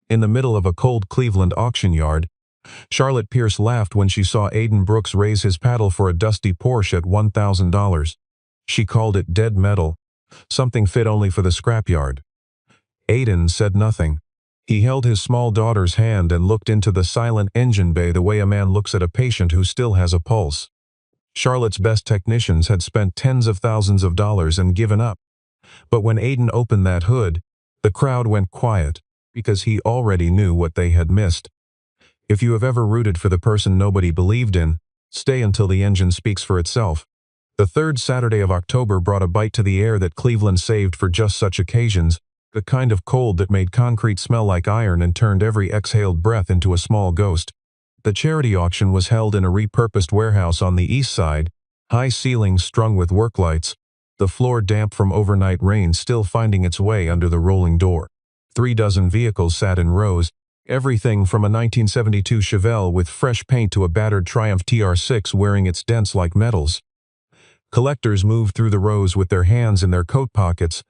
In the middle of a cold Cleveland auction yard, Charlotte Pierce laughed when she saw Aiden Brooks raise his paddle for a dusty Porsche at $1,000. She called it dead metal, something fit only for the scrapyard. Aiden said nothing. He held his small daughter's hand and looked into the silent engine bay the way a man looks at a patient who still has a pulse. Charlotte's best technicians had spent tens of thousands of dollars and given up. But when Aiden opened that hood, the crowd went quiet, because he already knew what they had missed. If you have ever rooted for the person nobody believed in, stay until the engine speaks for itself. The third Saturday of October brought a bite to the air that Cleveland saved for just such occasions, the kind of cold that made concrete smell like iron and turned every exhaled breath into a small ghost. The charity auction was held in a repurposed warehouse on the east side, high ceilings strung with work lights, the floor damp from overnight rain still finding its way under the rolling door. 36 vehicles sat in rows, everything from a 1972 Chevelle with fresh paint to a battered Triumph TR6 wearing its dents like metals. Collectors moved through the rows with their hands in their coat pockets,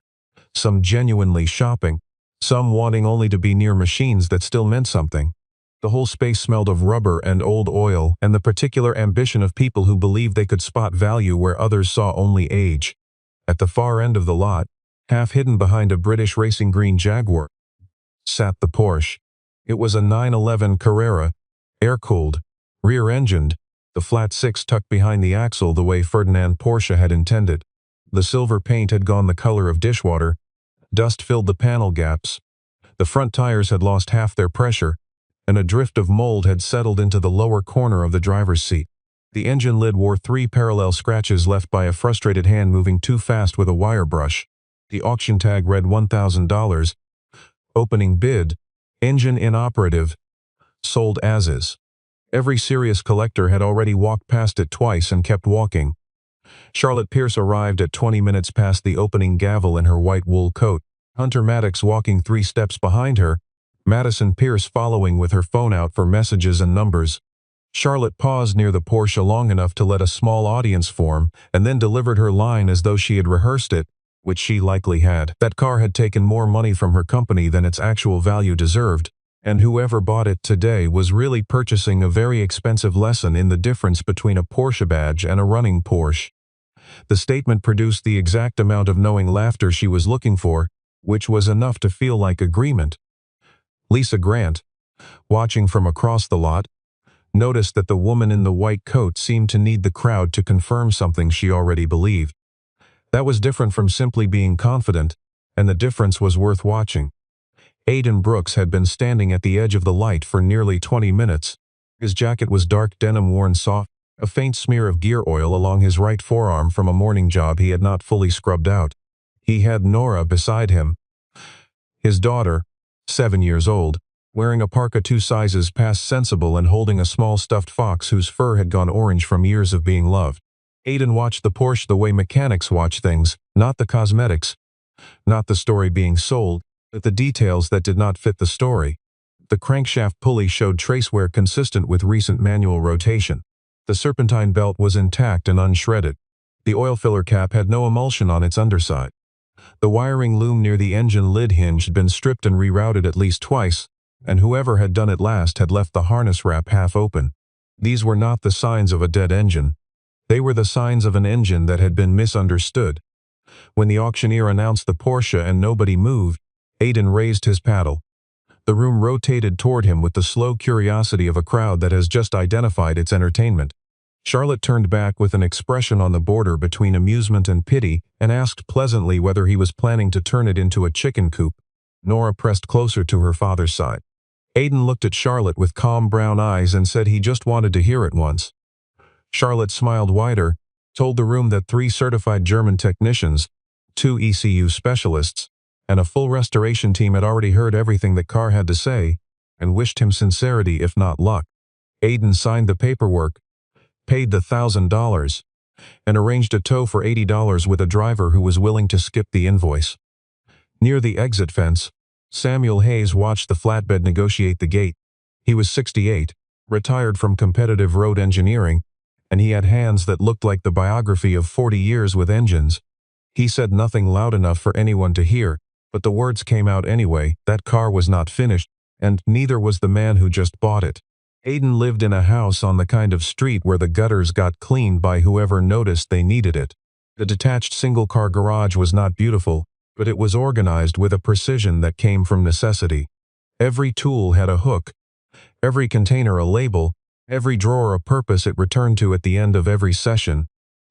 some genuinely shopping, some wanting only to be near machines that still meant something. The whole space smelled of rubber and old oil and the particular ambition of people who believed they could spot value where others saw only age. At the far end of the lot, half hidden behind a British racing green Jaguar, sat the Porsche. It was a 911 Carrera, air-cooled, rear-engined, the flat six tucked behind the axle the way Ferdinand Porsche had intended. The silver paint had gone the color of dishwater, dust filled the panel gaps, the front tires had lost half their pressure, and a drift of mold had settled into the lower corner of the driver's seat. The engine lid wore 3 parallel scratches left by a frustrated hand moving too fast with a wire brush. The auction tag read $1,000. Opening bid, engine inoperative, sold as is. Every serious collector had already walked past it twice and kept walking. Charlotte Pierce arrived at 20 minutes past the opening gavel in her white wool coat, Hunter Maddox walking 3 steps behind her, Madison Pierce following with her phone out for messages and numbers. Charlotte paused near the Porsche long enough to let a small audience form and then delivered her line as though she had rehearsed it, which she likely had. That car had taken more money from her company than its actual value deserved, and whoever bought it today was really purchasing a very expensive lesson in the difference between a Porsche badge and a running Porsche. The statement produced the exact amount of knowing laughter she was looking for, which was enough to feel like agreement. Lisa Grant, watching from across the lot, noticed that the woman in the white coat seemed to need the crowd to confirm something she already believed. That was different from simply being confident, and the difference was worth watching. Aiden Brooks had been standing at the edge of the light for nearly 20 minutes. His jacket was dark denim worn soft, a faint smear of gear oil along his right forearm from a morning job he had not fully scrubbed out. He had Nora beside him, his daughter, 7 years old, wearing a parka 2 sizes past sensible and holding a small stuffed fox whose fur had gone orange from years of being loved. Aiden watched the Porsche the way mechanics watch things, not the cosmetics, not the story being sold, but the details that did not fit the story. The crankshaft pulley showed trace wear consistent with recent manual rotation. The serpentine belt was intact and unshredded. The oil filler cap had no emulsion on its underside. The wiring loom near the engine lid hinge had been stripped and rerouted at least twice, and whoever had done it last had left the harness wrap half open. These were not the signs of a dead engine. They were the signs of an engine that had been misunderstood. When the auctioneer announced the Porsche and nobody moved, Aiden raised his paddle. The room rotated toward him with the slow curiosity of a crowd that has just identified its entertainment. Charlotte turned back with an expression on the border between amusement and pity and asked pleasantly whether he was planning to turn it into a chicken coop. Nora pressed closer to her father's side. Aiden looked at Charlotte with calm brown eyes and said he just wanted to hear it once. Charlotte smiled wider, told the room that 3 certified German technicians, 2 ECU specialists, and a full restoration team had already heard everything that Carr had to say, and wished him sincerity if not luck. Aiden signed the paperwork, paid the $1,000, and arranged a tow for $80 with a driver who was willing to skip the invoice. Near the exit fence, Samuel Hayes watched the flatbed negotiate the gate. He was 68, retired from competitive road engineering, and he had hands that looked like the biography of 40 years with engines. He said nothing loud enough for anyone to hear, but the words came out anyway. That car was not finished. and neither was the man who just bought it. Aiden lived in a house on the kind of street where the gutters got cleaned by whoever noticed they needed it. The detached single-car garage was not beautiful, but it was organized with a precision that came from necessity. Every tool had a hook, every container a label, every drawer a purpose it returned to at the end of every session.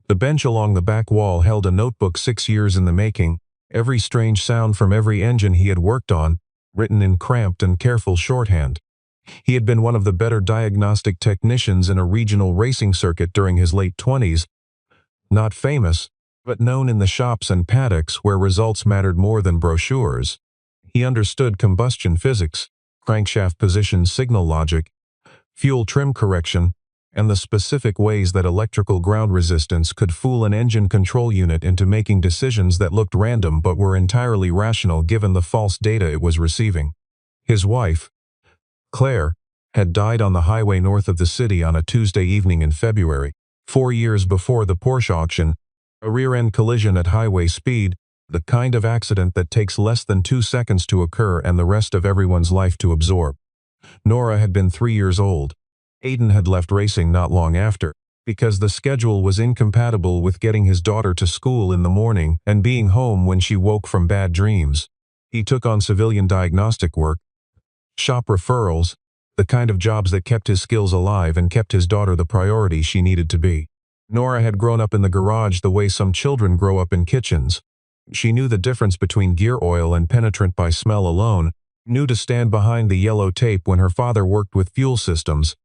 The bench along the back wall held a notebook 6 years in the making, every strange sound from every engine he had worked on, written in cramped and careful shorthand. He had been one of the better diagnostic technicians in a regional racing circuit during his late 20s, not famous, but known in the shops and paddocks where results mattered more than brochures. He understood combustion physics, crankshaft position signal logic, fuel trim correction, and the specific ways that electrical ground resistance could fool an engine control unit into making decisions that looked random but were entirely rational given the false data it was receiving. His wife, Claire, had died on the highway north of the city on a Tuesday evening in February, 4 years before the Porsche auction, a rear-end collision at highway speed, the kind of accident that takes less than 2 seconds to occur and the rest of everyone's life to absorb. Nora had been 3 years old. Aiden had left racing not long after, because the schedule was incompatible with getting his daughter to school in the morning and being home when she woke from bad dreams. He took on civilian diagnostic work, shop referrals, the kind of jobs that kept his skills alive and kept his daughter the priority she needed to be. Nora had grown up in the garage the way some children grow up in kitchens. She knew the difference between gear oil and penetrant by smell alone, knew to stand behind the yellow tape when her father worked with fuel systems,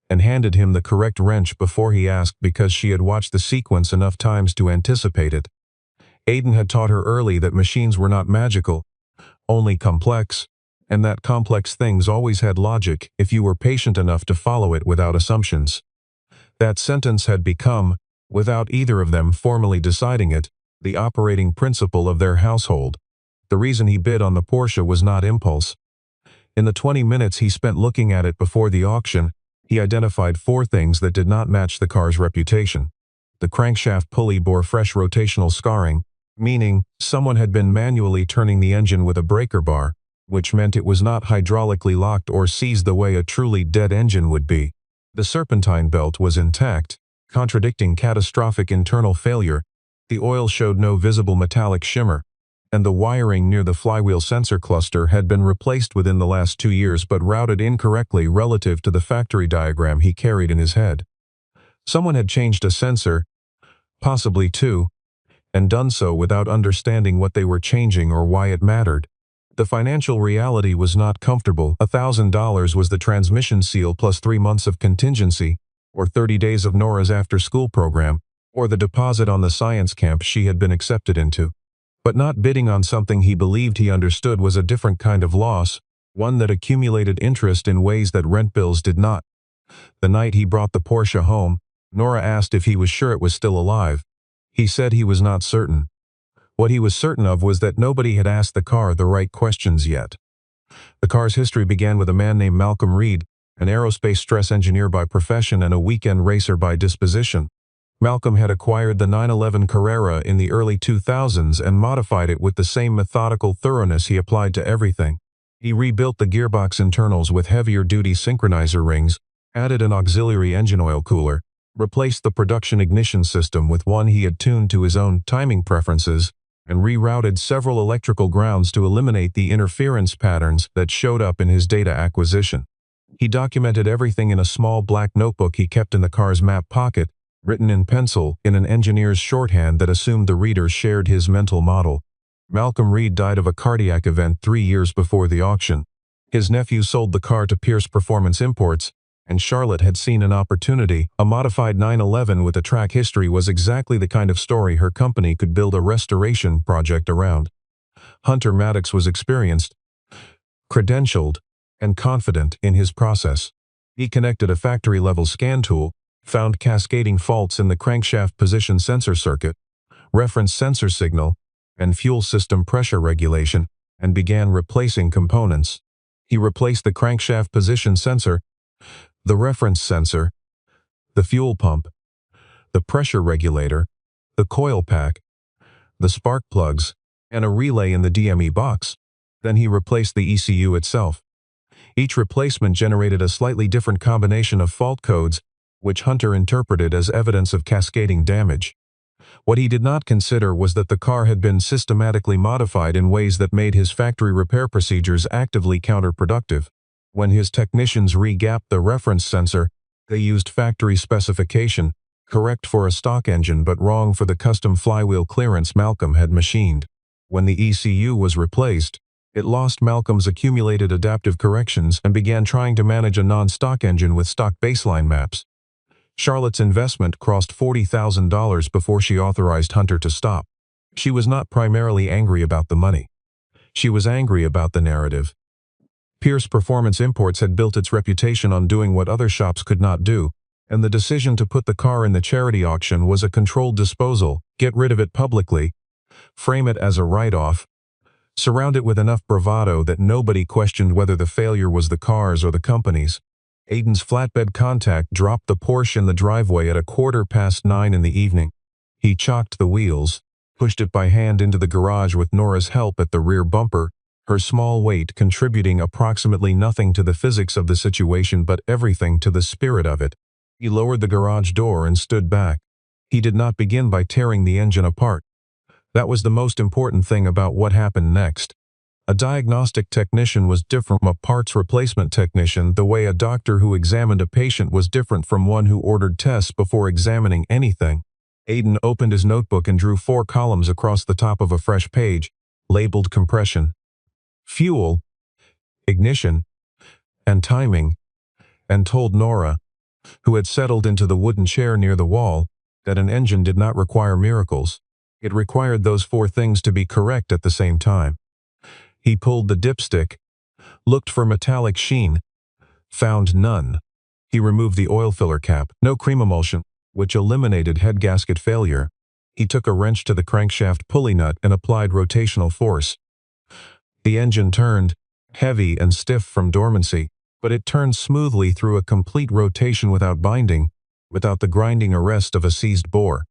and handed him the correct wrench before he asked because she had watched the sequence enough times to anticipate it. Aiden had taught her early that machines were not magical, only complex, and that complex things always had logic if you were patient enough to follow it without assumptions. That sentence had become, without either of them formally deciding it, the operating principle of their household. The reason he bid on the Porsche was not impulse. In the 20 minutes he spent looking at it before the auction, he identified 4 things that did not match the car's reputation. The crankshaft pulley bore fresh rotational scarring, meaning someone had been manually turning the engine with a breaker bar, which meant it was not hydraulically locked or seized the way a truly dead engine would be. The serpentine belt was intact, contradicting catastrophic internal failure. The oil showed no visible metallic shimmer, and the wiring near the flywheel sensor cluster had been replaced within the last 2 years but routed incorrectly relative to the factory diagram he carried in his head. Someone had changed a sensor, possibly 2, and done so without understanding what they were changing or why it mattered. The financial reality was not comfortable. $1,000 was the transmission seal plus 3 months of contingency, or 30 days of Nora's after-school program, or the deposit on the science camp she had been accepted into. But not bidding on something he believed he understood was a different kind of loss, one that accumulated interest in ways that rent bills did not. The night he brought the Porsche home, Nora asked if he was sure it was still alive. He said he was not certain. What he was certain of was that nobody had asked the car the right questions yet. The car's history began with a man named Malcolm Reed, an aerospace stress engineer by profession and a weekend racer by disposition. Malcolm had acquired the 911 Carrera in the early 2000s and modified it with the same methodical thoroughness he applied to everything. He rebuilt the gearbox internals with heavier-duty synchronizer rings, added an auxiliary engine oil cooler, replaced the production ignition system with one he had tuned to his own timing preferences, and rerouted several electrical grounds to eliminate the interference patterns that showed up in his data acquisition. He documented everything in a small black notebook he kept in the car's map pocket, written in pencil in an engineer's shorthand that assumed the reader shared his mental model. Malcolm Reed died of a cardiac event 3 years before the auction. His nephew sold the car to Pierce Performance Imports, and Charlotte had seen an opportunity. A modified 911 with a track history was exactly the kind of story her company could build a restoration project around. Hunter Maddox was experienced, credentialed, and confident in his process. He connected a factory-level scan tool, found cascading faults in the crankshaft position sensor circuit, referenced sensor signal, and fuel system pressure regulation, and began replacing components. He replaced the crankshaft position sensor, the reference sensor, the fuel pump, the pressure regulator, the coil pack, the spark plugs, and a relay in the DME box. Then he replaced the ECU itself. Each replacement generated a slightly different combination of fault codes, which Hunter interpreted as evidence of cascading damage. What he did not consider was that the car had been systematically modified in ways that made his factory repair procedures actively counterproductive. When his technicians re-gapped the reference sensor, they used factory specification, correct for a stock engine but wrong for the custom flywheel clearance Malcolm had machined. When the ECU was replaced, it lost Malcolm's accumulated adaptive corrections and began trying to manage a non-stock engine with stock baseline maps. Charlotte's investment crossed $40,000 before she authorized Hunter to stop. She was not primarily angry about the money. She was angry about the narrative. Pierce Performance Imports had built its reputation on doing what other shops could not do, and the decision to put the car in the charity auction was a controlled disposal, get rid of it publicly, frame it as a write-off, surround it with enough bravado that nobody questioned whether the failure was the car's or the company's. Aiden's flatbed contact dropped the Porsche in the driveway at 9:15 in the evening. He chocked the wheels, pushed it by hand into the garage with Nora's help at the rear bumper, her small weight contributing approximately nothing to the physics of the situation but everything to the spirit of it. He lowered the garage door and stood back. He did not begin by tearing the engine apart. That was the most important thing about what happened next. A diagnostic technician was different from a parts replacement technician the way a doctor who examined a patient was different from one who ordered tests before examining anything. Aiden opened his notebook and drew 4 columns across the top of a fresh page, labeled compression, fuel, ignition, and timing, and told Nora, who had settled into the wooden chair near the wall, that an engine did not require miracles. It required those 4 things to be correct at the same time. He pulled the dipstick, looked for metallic sheen, found none. He removed the oil filler cap, no cream emulsion, which eliminated head gasket failure. He took a wrench to the crankshaft pulley nut and applied rotational force. The engine turned, heavy and stiff from dormancy, but it turned smoothly through a complete rotation without binding, without the grinding arrest of a seized bore.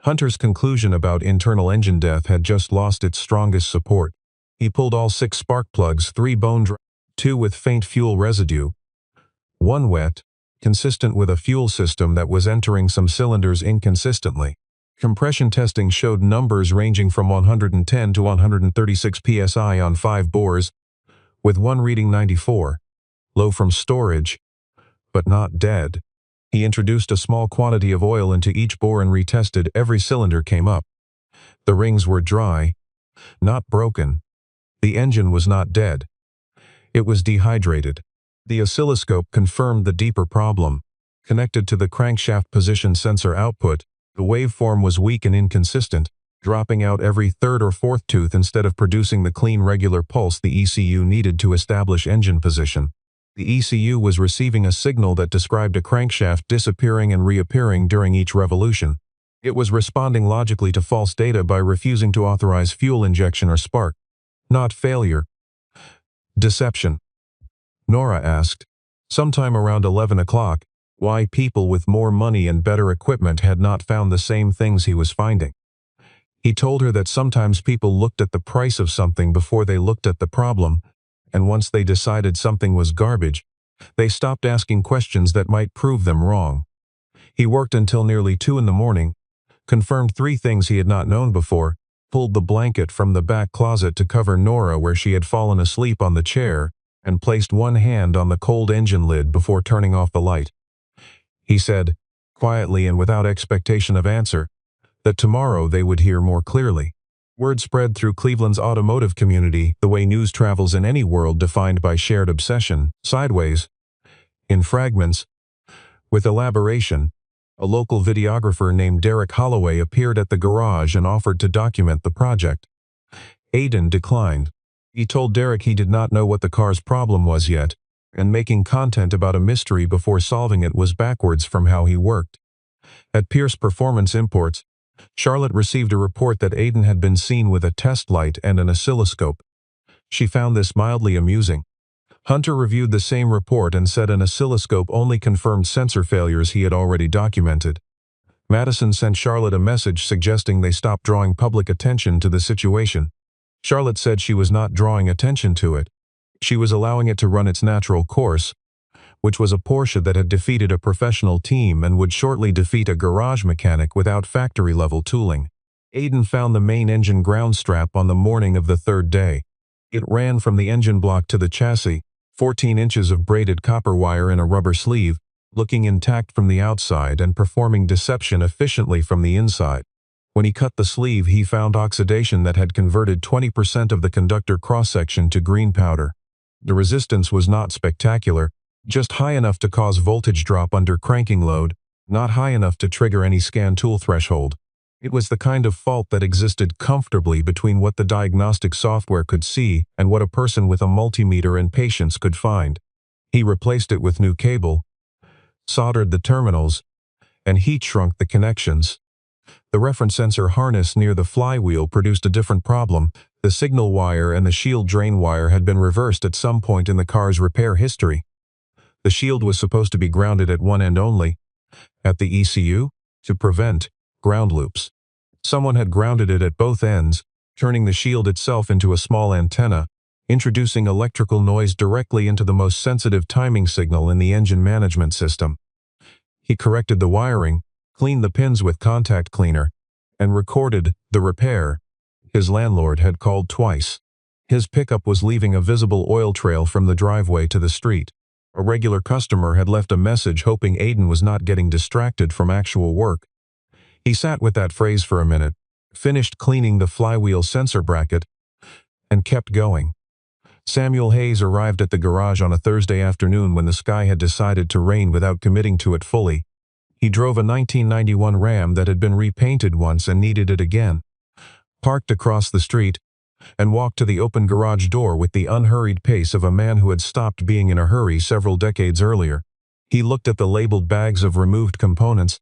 Hunter's conclusion about internal engine death had just lost its strongest support. He pulled all 6 spark plugs, 3 bone dry, 2 with faint fuel residue, 1 wet, consistent with a fuel system that was entering some cylinders inconsistently. Compression testing showed numbers ranging from 110 to 136 psi on 5 bores, with one reading 94. Low from storage, but not dead. He introduced a small quantity of oil into each bore and retested. Every cylinder came up. The rings were dry, not broken. The engine was not dead. It was dehydrated. The oscilloscope confirmed the deeper problem. Connected to the crankshaft position sensor output, the waveform was weak and inconsistent, dropping out every 3rd or 4th tooth instead of producing the clean regular pulse the ECU needed to establish engine position. The ECU was receiving a signal that described a crankshaft disappearing and reappearing during each revolution. It was responding logically to false data by refusing to authorize fuel injection or spark. Not failure. Deception. Nora asked, sometime around 11 o'clock, why people with more money and better equipment had not found the same things he was finding. He told her that sometimes people looked at the price of something before they looked at the problem, and once they decided something was garbage, they stopped asking questions that might prove them wrong. He worked until nearly 2 in the morning, confirmed 3 things he had not known before, pulled the blanket from the back closet to cover Nora where she had fallen asleep on the chair, and placed one hand on the cold engine lid before turning off the light. He said, quietly and without expectation of answer, that tomorrow they would hear more clearly. Word spread through Cleveland's automotive community the way news travels in any world defined by shared obsession, sideways, in fragments, with elaboration. A local videographer named Derek Holloway appeared at the garage and offered to document the project. Aiden declined. He told Derek he did not know what the car's problem was yet, and making content about a mystery before solving it was backwards from how he worked. At Pierce Performance Imports, Charlotte received a report that Aiden had been seen with a test light and an oscilloscope. She found this mildly amusing. Hunter reviewed the same report and said an oscilloscope only confirmed sensor failures he had already documented. Madison sent Charlotte a message suggesting they stop drawing public attention to the situation. Charlotte said she was not drawing attention to it. She was allowing it to run its natural course, which was a Porsche that had defeated a professional team and would shortly defeat a garage mechanic without factory-level tooling. Aiden found the main engine ground strap on the morning of the third day. It ran from the engine block to the chassis, 14 inches of braided copper wire in a rubber sleeve, looking intact from the outside and performing deception efficiently from the inside. When he cut the sleeve, he found oxidation that had converted 20% of the conductor cross-section to green powder. The resistance was not spectacular, just high enough to cause voltage drop under cranking load, not high enough to trigger any scan tool threshold. It was the kind of fault that existed comfortably between what the diagnostic software could see and what a person with a multimeter and patience could find. He replaced it with new cable, soldered the terminals, and heat shrunk the connections. The reference sensor harness near the flywheel produced a different problem. The signal wire and the shield drain wire had been reversed at some point in the car's repair history. The shield was supposed to be grounded at one end only, at the ECU, to prevent ground loops. Someone had grounded it at both ends, turning the shield itself into a small antenna, introducing electrical noise directly into the most sensitive timing signal in the engine management system. He corrected the wiring, cleaned the pins with contact cleaner, and recorded the repair. His landlord had called twice. His pickup was leaving a visible oil trail from the driveway to the street. A regular customer had left a message hoping Aiden was not getting distracted from actual work. He sat with that phrase for a minute, finished cleaning the flywheel sensor bracket, and kept going. Samuel Hayes arrived at the garage on a Thursday afternoon when the sky had decided to rain without committing to it fully. He drove a 1991 Ram that had been repainted once and needed it again, parked across the street, and walked to the open garage door with the unhurried pace of a man who had stopped being in a hurry several decades earlier. He looked at the labeled bags of removed components,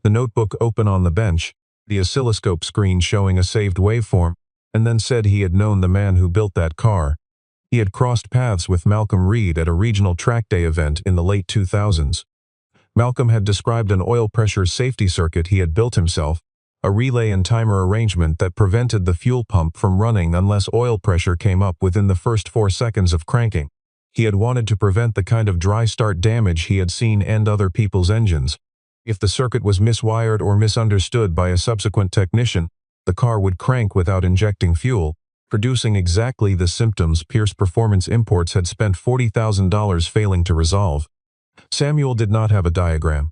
the notebook open on the bench, the oscilloscope screen showing a saved waveform, and then said he had known the man who built that car. He had crossed paths with Malcolm Reed at a regional track day event in the late 2000s. Malcolm had described an oil pressure safety circuit he had built himself, a relay and timer arrangement that prevented the fuel pump from running unless oil pressure came up within the first 4 seconds of cranking. He had wanted to prevent the kind of dry start damage he had seen end other people's engines. If the circuit was miswired or misunderstood by a subsequent technician, the car would crank without injecting fuel, producing exactly the symptoms Pierce Performance Imports had spent $40,000 failing to resolve. Samuel did not have a diagram.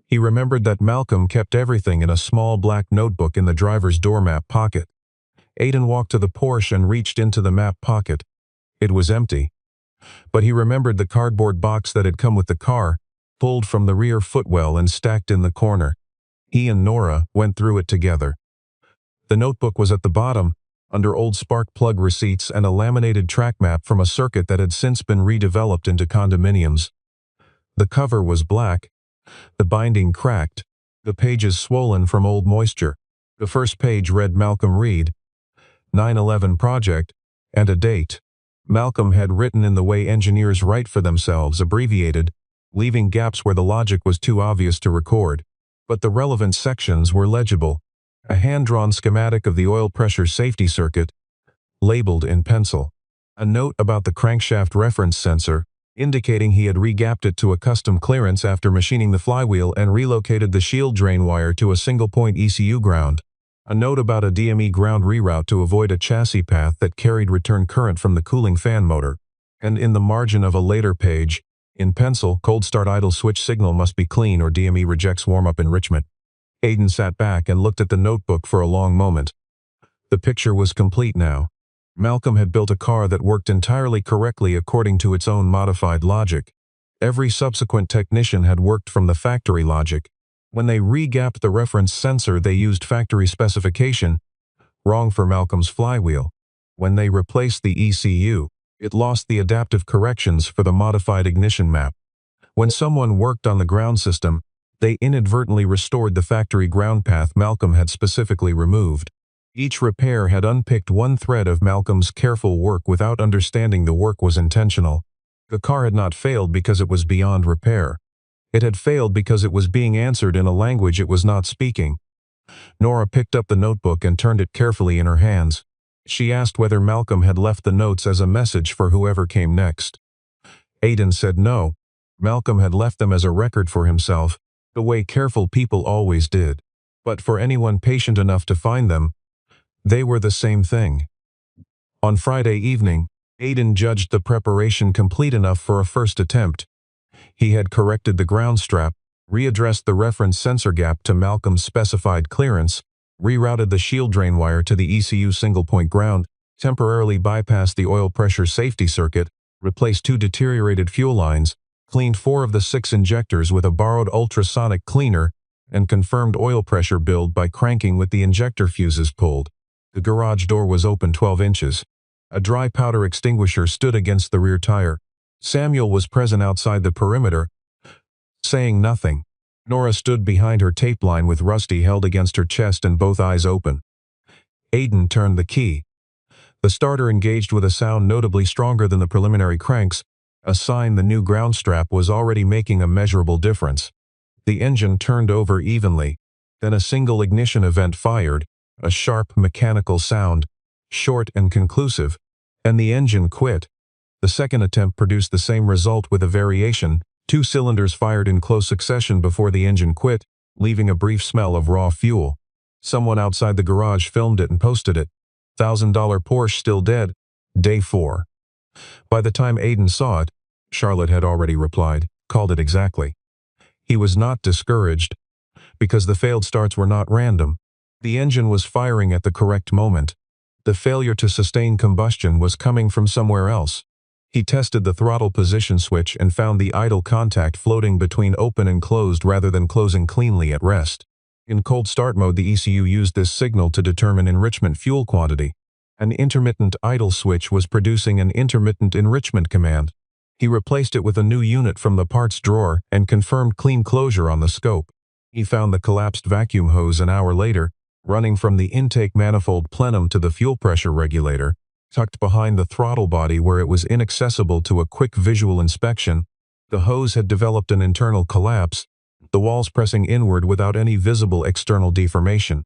He remembered that Malcolm kept everything in a small black notebook in the driver's door map pocket. Aiden walked to the Porsche and reached into the map pocket. It was empty. But he remembered the cardboard box that had come with the car, pulled from the rear footwell and stacked in the corner. He and Nora went through it together. The notebook was at the bottom, under old spark plug receipts and a laminated track map from a circuit that had since been redeveloped into condominiums. The cover was black, the binding cracked, the pages swollen from old moisture. The first page read Malcolm Reed, 9/11 project, and a date. Malcolm had written in the way engineers write for themselves, abbreviated, leaving gaps where the logic was too obvious to record. But the relevant sections were legible. A hand-drawn schematic of the oil pressure safety circuit, labeled in pencil. A note about the crankshaft reference sensor, indicating he had regapped it to a custom clearance after machining the flywheel and relocated the shield drain wire to a single-point ECU ground. A note about a DME ground reroute to avoid a chassis path that carried return current from the cooling fan motor. And in the margin of a later page, in pencil, cold start idle switch signal must be clean or DME rejects warm-up enrichment. Aiden sat back and looked at the notebook for a long moment. The picture was complete now. Malcolm had built a car that worked entirely correctly according to its own modified logic. Every subsequent technician had worked from the factory logic. When they re-gapped the reference sensor, they used factory specification, wrong for Malcolm's flywheel. When they replaced the ECU, it lost the adaptive corrections for the modified ignition map. When someone worked on the ground system, they inadvertently restored the factory ground path Malcolm had specifically removed. Each repair had unpicked one thread of Malcolm's careful work without understanding the work was intentional. The car had not failed because it was beyond repair. It had failed because it was being answered in a language it was not speaking. Nora picked up the notebook and turned it carefully in her hands. She asked whether Malcolm had left the notes as a message for whoever came next. Aiden said no. Malcolm had left them as a record for himself, the way careful people always did. But for anyone patient enough to find them, they were the same thing. On Friday evening, Aiden judged the preparation complete enough for a first attempt. He had corrected the ground strap, readdressed the reference sensor gap to Malcolm's specified clearance, rerouted the shield drain wire to the ECU single-point ground, temporarily bypassed the oil pressure safety circuit, replaced 2 deteriorated fuel lines, cleaned 4 of the 6 injectors with a borrowed ultrasonic cleaner, and confirmed oil pressure build by cranking with the injector fuses pulled. The garage door was open 12 inches. A dry powder extinguisher stood against the rear tire. Samuel was present outside the perimeter, saying nothing. Nora stood behind her tape line with Rusty held against her chest and both eyes open. Aiden turned the key. The starter engaged with a sound notably stronger than the preliminary cranks, a sign the new ground strap was already making a measurable difference. The engine turned over evenly. Then a single ignition event fired, a sharp mechanical sound, short and conclusive, and the engine quit. The second attempt produced the same result with a variation. 2 cylinders fired in close succession before the engine quit, leaving a brief smell of raw fuel. Someone outside the garage filmed it and posted it. $1,000 Porsche still dead. Day 4. By the time Aiden saw it, Charlotte had already replied, called it exactly. He was not discouraged, because the failed starts were not random. The engine was firing at the correct moment. The failure to sustain combustion was coming from somewhere else. He tested the throttle position switch and found the idle contact floating between open and closed rather than closing cleanly at rest. In cold start mode, the ECU used this signal to determine enrichment fuel quantity. An intermittent idle switch was producing an intermittent enrichment command. He replaced it with a new unit from the parts drawer and confirmed clean closure on the scope. He found the collapsed vacuum hose an hour later, running from the intake manifold plenum to the fuel pressure regulator, tucked behind the throttle body where it was inaccessible to a quick visual inspection. The hose had developed an internal collapse, the walls pressing inward without any visible external deformation.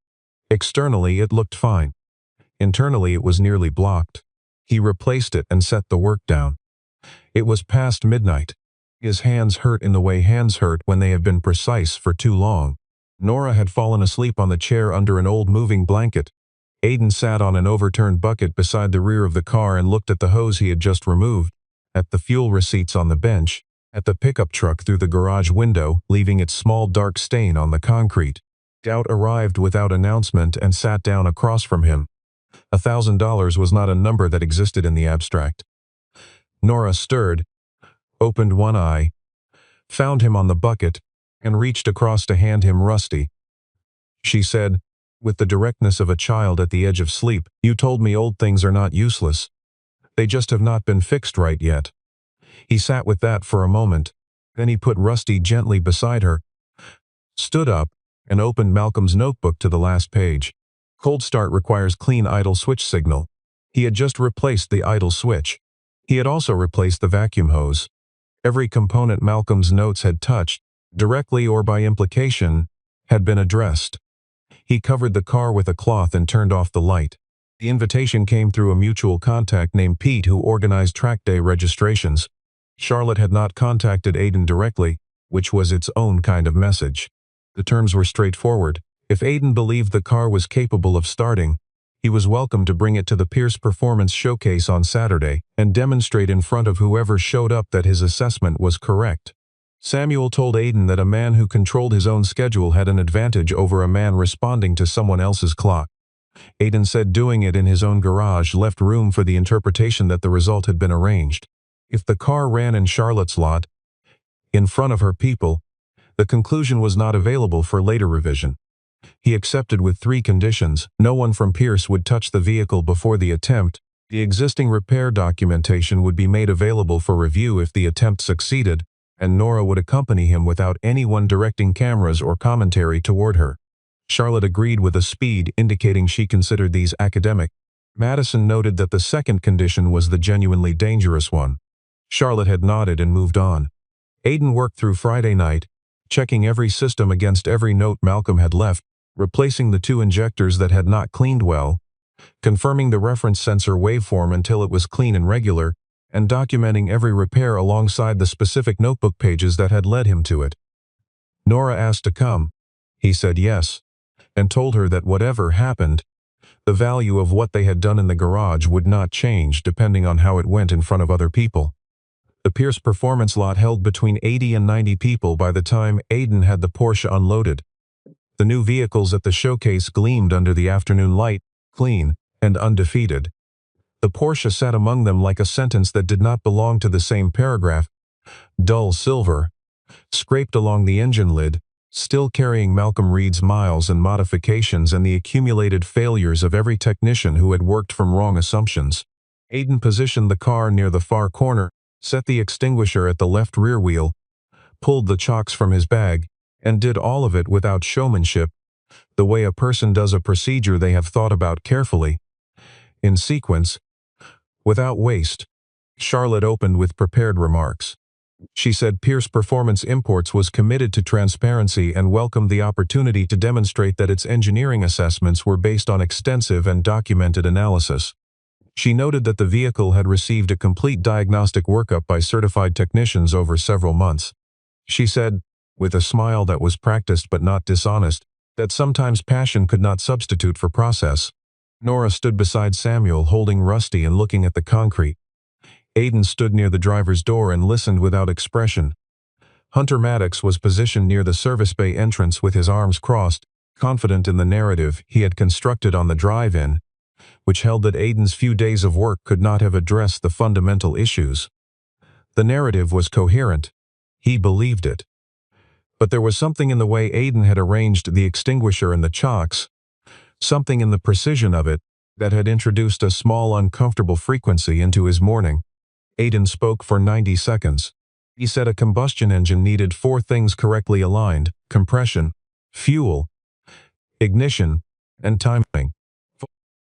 Externally, it looked fine. Internally, it was nearly blocked. He replaced it and set the work down. It was past midnight. His hands hurt in the way hands hurt when they have been precise for too long. Nora had fallen asleep on the chair under an old moving blanket. Aiden sat on an overturned bucket beside the rear of the car and looked at the hose he had just removed, at the fuel receipts on the bench, at the pickup truck through the garage window, leaving its small dark stain on the concrete. Doubt arrived without announcement and sat down across from him. $1,000 was not a number that existed in the abstract. Nora stirred, opened one eye, found him on the bucket, and reached across to hand him Rusty. She said, with the directness of a child at the edge of sleep, "You told me old things are not useless. They just have not been fixed right yet." He sat with that for a moment. Then he put Rusty gently beside her, stood up, and opened Malcolm's notebook to the last page. Cold start requires clean idle switch signal. He had just replaced the idle switch. He had also replaced the vacuum hose. Every component Malcolm's notes had touched, directly or by implication, had been addressed. He covered the car with a cloth and turned off the light. The invitation came through a mutual contact named Pete who organized track day registrations. Charlotte had not contacted Aiden directly, which was its own kind of message. The terms were straightforward. If Aiden believed the car was capable of starting, he was welcome to bring it to the Pierce Performance Showcase on Saturday and demonstrate in front of whoever showed up that his assessment was correct. Samuel told Aiden that a man who controlled his own schedule had an advantage over a man responding to someone else's clock. Aiden said doing it in his own garage left room for the interpretation that the result had been arranged. If the car ran in Charlotte's lot, in front of her people, the conclusion was not available for later revision. He accepted with 3 conditions: no one from Pierce would touch the vehicle before the attempt, the existing repair documentation would be made available for review if the attempt succeeded, and Nora would accompany him without anyone directing cameras or commentary toward her. Charlotte agreed with a speed indicating she considered these academic. Madison noted that the second condition was the genuinely dangerous one. Charlotte had nodded and moved on. Aiden worked through Friday night, checking every system against every note Malcolm had left, replacing the 2 injectors that had not cleaned well, confirming the reference sensor waveform until it was clean and regular, and documenting every repair alongside the specific notebook pages that had led him to it. Nora asked to come. He said yes, and told her that whatever happened, the value of what they had done in the garage would not change depending on how it went in front of other people. The Pierce performance lot held between 80 and 90 people by the time Aiden had the Porsche unloaded. The new vehicles at the showcase gleamed under the afternoon light, clean and undefeated. The Porsche sat among them like a sentence that did not belong to the same paragraph, dull silver, scraped along the engine lid, still carrying Malcolm Reed's miles and modifications and the accumulated failures of every technician who had worked from wrong assumptions. Aiden positioned the car near the far corner, set the extinguisher at the left rear wheel, pulled the chocks from his bag, and did all of it without showmanship, the way a person does a procedure they have thought about carefully. In sequence, without waste. Charlotte opened with prepared remarks. She said Pierce Performance Imports was committed to transparency and welcomed the opportunity to demonstrate that its engineering assessments were based on extensive and documented analysis. She noted that the vehicle had received a complete diagnostic workup by certified technicians over several months. She said, with a smile that was practiced but not dishonest, that sometimes passion could not substitute for process. Nora stood beside Samuel holding Rusty and looking at the concrete. Aiden stood near the driver's door and listened without expression. Hunter Maddox was positioned near the service bay entrance with his arms crossed, confident in the narrative he had constructed on the drive-in, which held that Aiden's few days of work could not have addressed the fundamental issues. The narrative was coherent. He believed it. But there was something in the way Aiden had arranged the extinguisher and the chocks, something in the precision of it, that had introduced a small uncomfortable frequency into his morning. Aiden spoke for 90 seconds. He said a combustion engine needed 4 things correctly aligned: compression, fuel, ignition, and timing.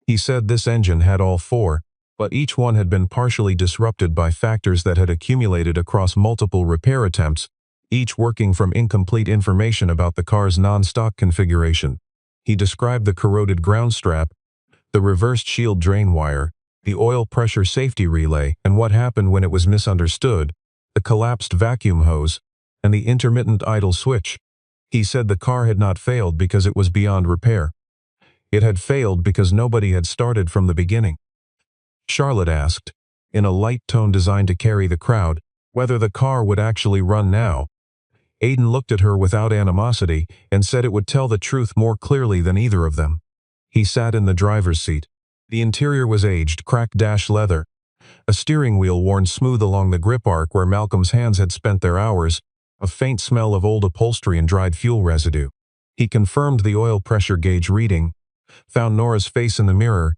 He said this engine had all 4, but each one had been partially disrupted by factors that had accumulated across multiple repair attempts, each working from incomplete information about the car's non-stock configuration. He described the corroded ground strap, the reversed shield drain wire, the oil pressure safety relay, and what happened when it was misunderstood, the collapsed vacuum hose, and the intermittent idle switch. He said the car had not failed because it was beyond repair. It had failed because nobody had started from the beginning. Charlotte asked, in a light tone designed to carry the crowd, whether the car would actually run now. Aiden looked at her without animosity and said it would tell the truth more clearly than either of them. He sat in the driver's seat. The interior was aged, cracked dash leather, a steering wheel worn smooth along the grip arc where Malcolm's hands had spent their hours, a faint smell of old upholstery and dried fuel residue. He confirmed the oil pressure gauge reading, found Nora's face in the mirror,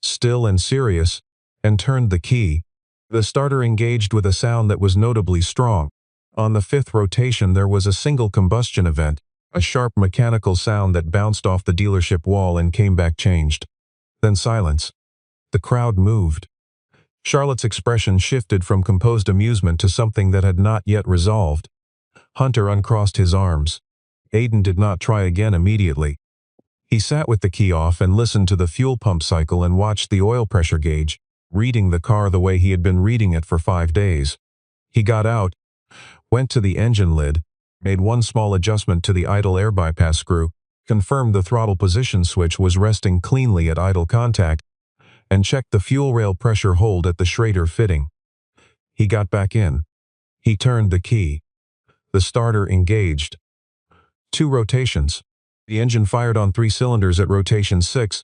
still and serious, and turned the key. The starter engaged with a sound that was notably strong. On the 5th rotation there was a single combustion event, a sharp mechanical sound that bounced off the dealership wall and came back changed. Then silence. The crowd moved. Charlotte's expression shifted from composed amusement to something that had not yet resolved. Hunter uncrossed his arms. Aiden did not try again immediately. He sat with the key off and listened to the fuel pump cycle and watched the oil pressure gauge, reading the car the way he had been reading it for 5 days. He got out, went to the engine lid, made one small adjustment to the idle air bypass screw, confirmed the throttle position switch was resting cleanly at idle contact, and checked the fuel rail pressure hold at the Schrader fitting. He got back in. He turned the key. The starter engaged. 2 rotations. The engine fired on 3 cylinders at rotation 6,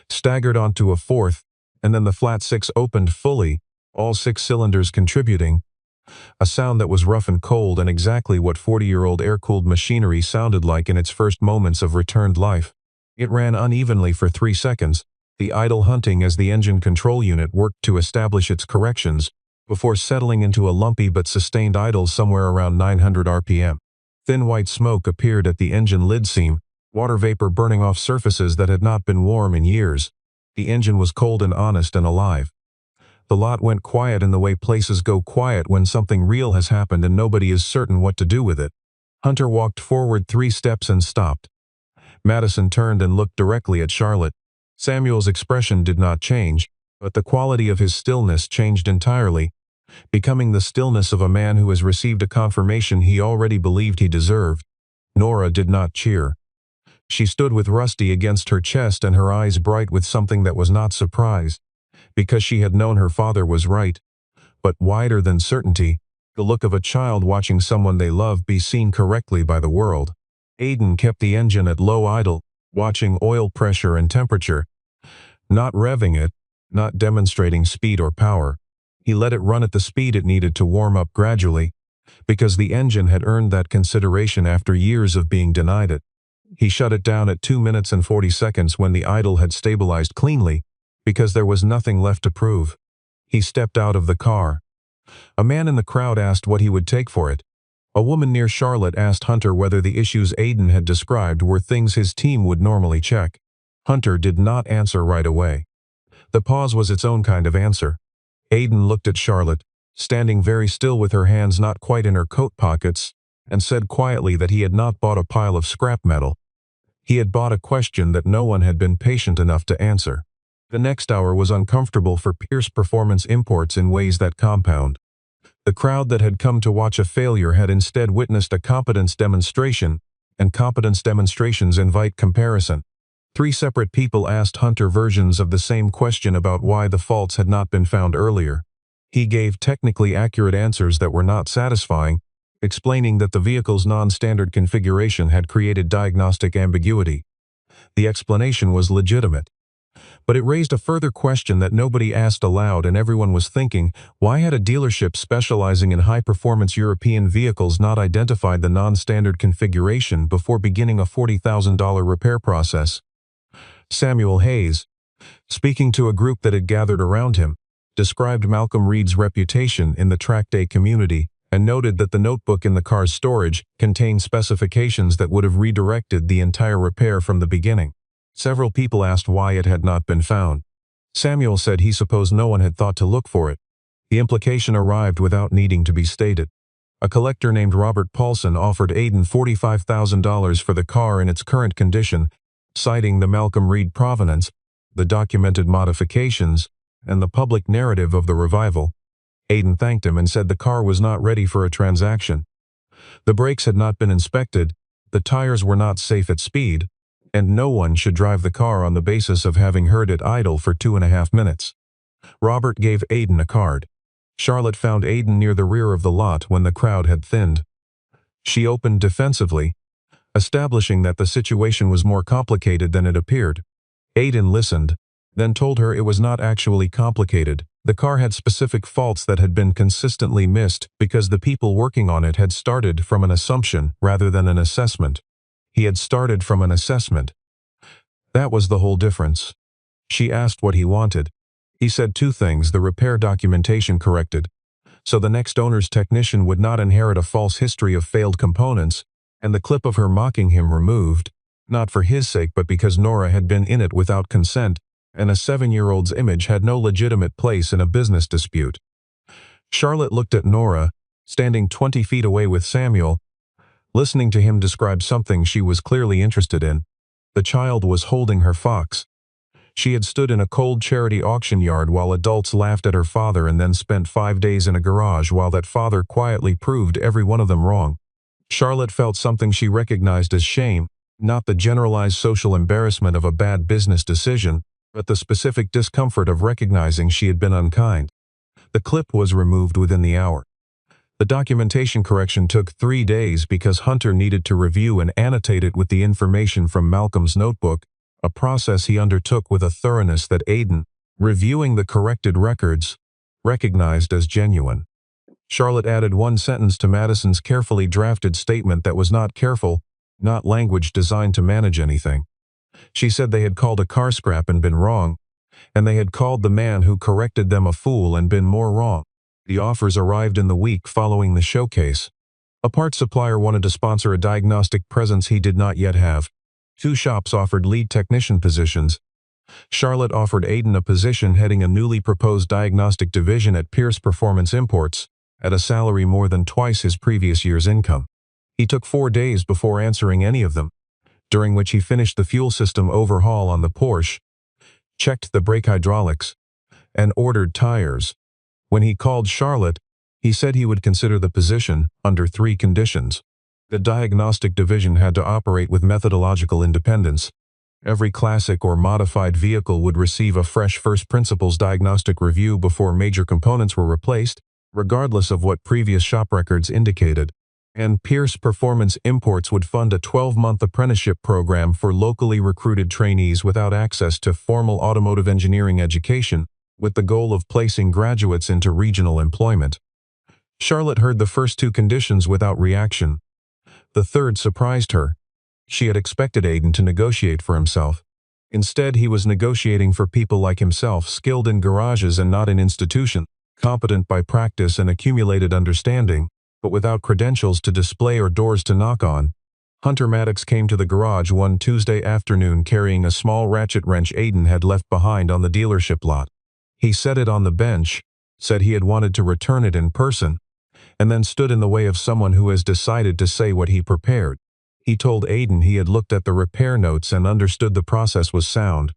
staggered onto a 4th, and then the flat 6 opened fully, all 6 cylinders contributing. A sound that was rough and cold and exactly what 40-year-old air-cooled machinery sounded like in its first moments of returned life. It ran unevenly for 3 seconds, the idle hunting as the engine control unit worked to establish its corrections, before settling into a lumpy but sustained idle somewhere around 900 RPM. Thin white smoke appeared at the engine lid seam, water vapor burning off surfaces that had not been warm in years. The engine was cold and honest and alive. The lot went quiet in the way places go quiet when something real has happened and nobody is certain what to do with it. Hunter walked forward 3 steps and stopped. Madison turned and looked directly at Charlotte. Samuel's expression did not change, but the quality of his stillness changed entirely, becoming the stillness of a man who has received a confirmation he already believed he deserved. Nora did not cheer. She stood with Rusty against her chest and her eyes bright with something that was not surprise, because she had known her father was right, but wider than certainty, the look of a child watching someone they love be seen correctly by the world. Aiden kept the engine at low idle, watching oil pressure and temperature, not revving it, not demonstrating speed or power. He let it run at the speed it needed to warm up gradually, because the engine had earned that consideration after years of being denied it. He shut it down at 2 minutes and 40 seconds when the idle had stabilized cleanly, because there was nothing left to prove. He stepped out of the car. A man in the crowd asked what he would take for it. A woman near Charlotte asked Hunter whether the issues Aiden had described were things his team would normally check. Hunter did not answer right away. The pause was its own kind of answer. Aiden looked at Charlotte, standing very still with her hands not quite in her coat pockets, and said quietly that he had not bought a pile of scrap metal. He had bought a question that no one had been patient enough to answer. The next hour was uncomfortable for Pierce Performance Imports in ways that compound. The crowd that had come to watch a failure had instead witnessed a competence demonstration, and competence demonstrations invite comparison. 3 separate people asked Hunter versions of the same question about why the faults had not been found earlier. He gave technically accurate answers that were not satisfying, explaining that the vehicle's non-standard configuration had created diagnostic ambiguity. The explanation was legitimate. But it raised a further question that nobody asked aloud, and everyone was thinking, why had a dealership specializing in high-performance European vehicles not identified the non-standard configuration before beginning a $40,000 repair process? Samuel Hayes, speaking to a group that had gathered around him, described Malcolm Reed's reputation in the track day community and noted that the notebook in the car's storage contained specifications that would have redirected the entire repair from the beginning. Several people asked why it had not been found. Samuel said he supposed no one had thought to look for it. The implication arrived without needing to be stated. A collector named Robert Paulson offered Aiden $45,000 for the car in its current condition, citing the Malcolm Reed provenance, the documented modifications, and the public narrative of the revival. Aiden thanked him and said the car was not ready for a transaction. The brakes had not been inspected, the tires were not safe at speed, and no one should drive the car on the basis of having heard it idle for 2.5 minutes. Robert gave Aiden a card. Charlotte found Aiden near the rear of the lot when the crowd had thinned. She opened defensively, establishing that the situation was more complicated than it appeared. Aiden listened, then told her it was not actually complicated. The car had specific faults that had been consistently missed because the people working on it had started from an assumption rather than an assessment. He had started from an assessment. That was the whole difference. She asked what he wanted. He said 2 things: the repair documentation corrected, so the next owner's technician would not inherit a false history of failed components, and the clip of her mocking him removed, not for his sake but because Nora had been in it without consent, and a 7-year-old's image had no legitimate place in a business dispute. Charlotte looked at Nora, standing 20 feet away with Samuel, listening to him describe something she was clearly interested in. The child was holding her fox. She had stood in a cold charity auction yard while adults laughed at her father and then spent 5 days in a garage while that father quietly proved every one of them wrong. Charlotte felt something she recognized as shame, not the generalized social embarrassment of a bad business decision, but the specific discomfort of recognizing she had been unkind. The clip was removed within the hour. The documentation correction took 3 days because Hunter needed to review and annotate it with the information from Malcolm's notebook, a process he undertook with a thoroughness that Aiden, reviewing the corrected records, recognized as genuine. Charlotte added 1 sentence to Madison's carefully drafted statement that was not careful, not language designed to manage anything. She said they had called a car scrap and been wrong, and they had called the man who corrected them a fool and been more wrong. The offers arrived in the week following the showcase. A parts supplier wanted to sponsor a diagnostic presence he did not yet have. 2 shops offered lead technician positions. Charlotte offered Aiden a position heading a newly proposed diagnostic division at Pierce Performance Imports, at a salary more than twice his previous year's income. He took 4 days before answering any of them, during which he finished the fuel system overhaul on the Porsche, checked the brake hydraulics, and ordered tires. When he called Charlotte, he said he would consider the position under 3 conditions. The diagnostic division had to operate with methodological independence. Every classic or modified vehicle would receive a fresh first principles diagnostic review before major components were replaced, regardless of what previous shop records indicated. And Pierce Performance Imports would fund a 12-month apprenticeship program for locally recruited trainees without access to formal automotive engineering education, with the goal of placing graduates into regional employment. Charlotte heard the first 2 conditions without reaction. The third surprised her. She had expected Aiden to negotiate for himself. Instead, he was negotiating for people like himself, skilled in garages and not in institutions, competent by practice and accumulated understanding, but without credentials to display or doors to knock on. Hunter Maddox came to the garage one Tuesday afternoon carrying a small ratchet wrench Aiden had left behind on the dealership lot. He set it on the bench, said he had wanted to return it in person, and then stood in the way of someone who has decided to say what he prepared. He told Aiden he had looked at the repair notes and understood the process was sound.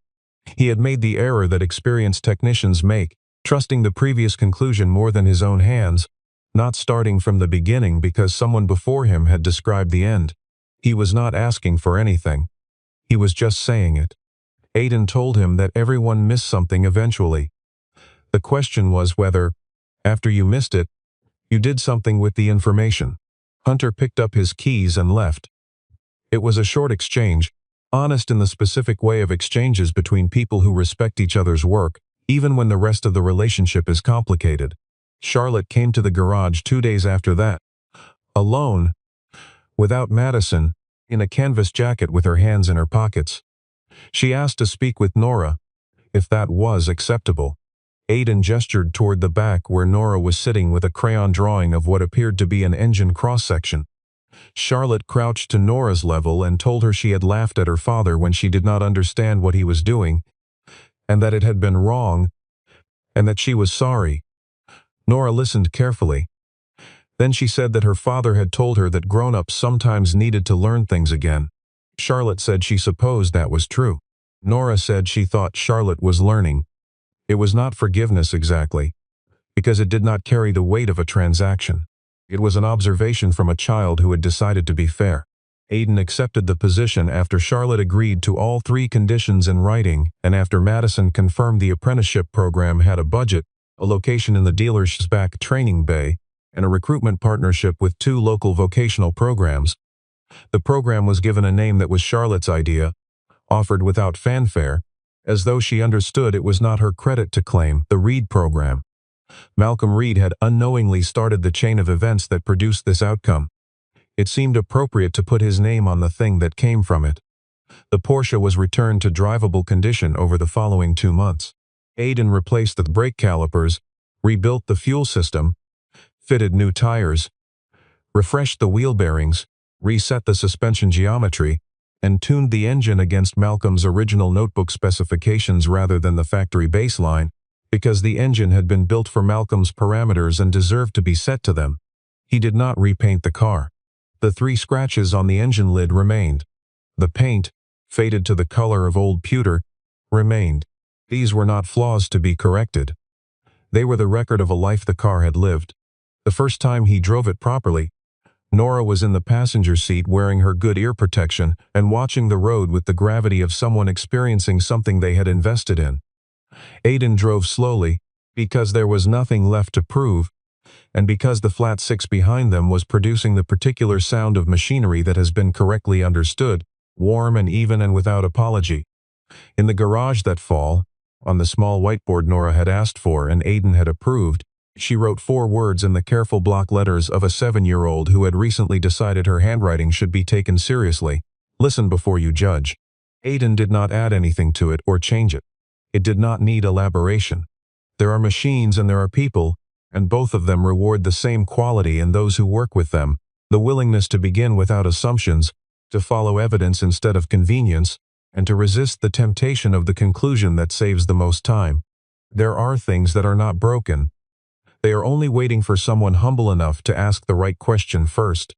He had made the error that experienced technicians make, trusting the previous conclusion more than his own hands, not starting from the beginning because someone before him had described the end. He was not asking for anything. He was just saying it. Aiden told him that everyone missed something eventually. The question was whether, after you missed it, you did something with the information. Hunter picked up his keys and left. It was a short exchange, honest in the specific way of exchanges between people who respect each other's work, even when the rest of the relationship is complicated. Charlotte came to the garage 2 days after that. Alone, without Madison, in a canvas jacket with her hands in her pockets. She asked to speak with Nora, if that was acceptable. Aiden gestured toward the back where Nora was sitting with a crayon drawing of what appeared to be an engine cross-section. Charlotte crouched to Nora's level and told her she had laughed at her father when she did not understand what he was doing, and that it had been wrong, and that she was sorry. Nora listened carefully. Then she said that her father had told her that grown-ups sometimes needed to learn things again. Charlotte said she supposed that was true. Nora said she thought Charlotte was learning. It was not forgiveness exactly, because it did not carry the weight of a transaction. It was an observation from a child who had decided to be fair. Aiden accepted the position after Charlotte agreed to all 3 conditions in writing and after Madison confirmed the apprenticeship program had a budget, a location in the dealer's back training bay, and a recruitment partnership with 2 local vocational programs. The program was given a name that was Charlotte's idea, offered without fanfare, as though she understood it was not her credit to claim the Reed program. Malcolm Reed had unknowingly started the chain of events that produced this outcome. It seemed appropriate to put his name on the thing that came from it. The Porsche was returned to drivable condition over the following 2 months. Aiden replaced the brake calipers, rebuilt the fuel system, fitted new tires, refreshed the wheel bearings, reset the suspension geometry, and tuned the engine against Malcolm's original notebook specifications rather than the factory baseline, because the engine had been built for Malcolm's parameters and deserved to be set to them. He did not repaint the car. The 3 scratches on the engine lid remained. The paint, faded to the color of old pewter, remained. These were not flaws to be corrected. They were the record of a life the car had lived. The first time he drove it properly, Nora was in the passenger seat wearing her good ear protection and watching the road with the gravity of someone experiencing something they had invested in. Aiden drove slowly, because there was nothing left to prove, and because the flat 6 behind them was producing the particular sound of machinery that has been correctly understood, warm and even and without apology. In the garage that fall, on the small whiteboard Nora had asked for and Aiden had approved, she wrote 4 words in the careful block letters of a 7-year-old who had recently decided her handwriting should be taken seriously. Listen before you judge. Aiden did not add anything to it or change it. It did not need elaboration. There are machines and there are people, and both of them reward the same quality in those who work with them, the willingness to begin without assumptions, to follow evidence instead of convenience, and to resist the temptation of the conclusion that saves the most time. There are things that are not broken. They are only waiting for someone humble enough to ask the right question first.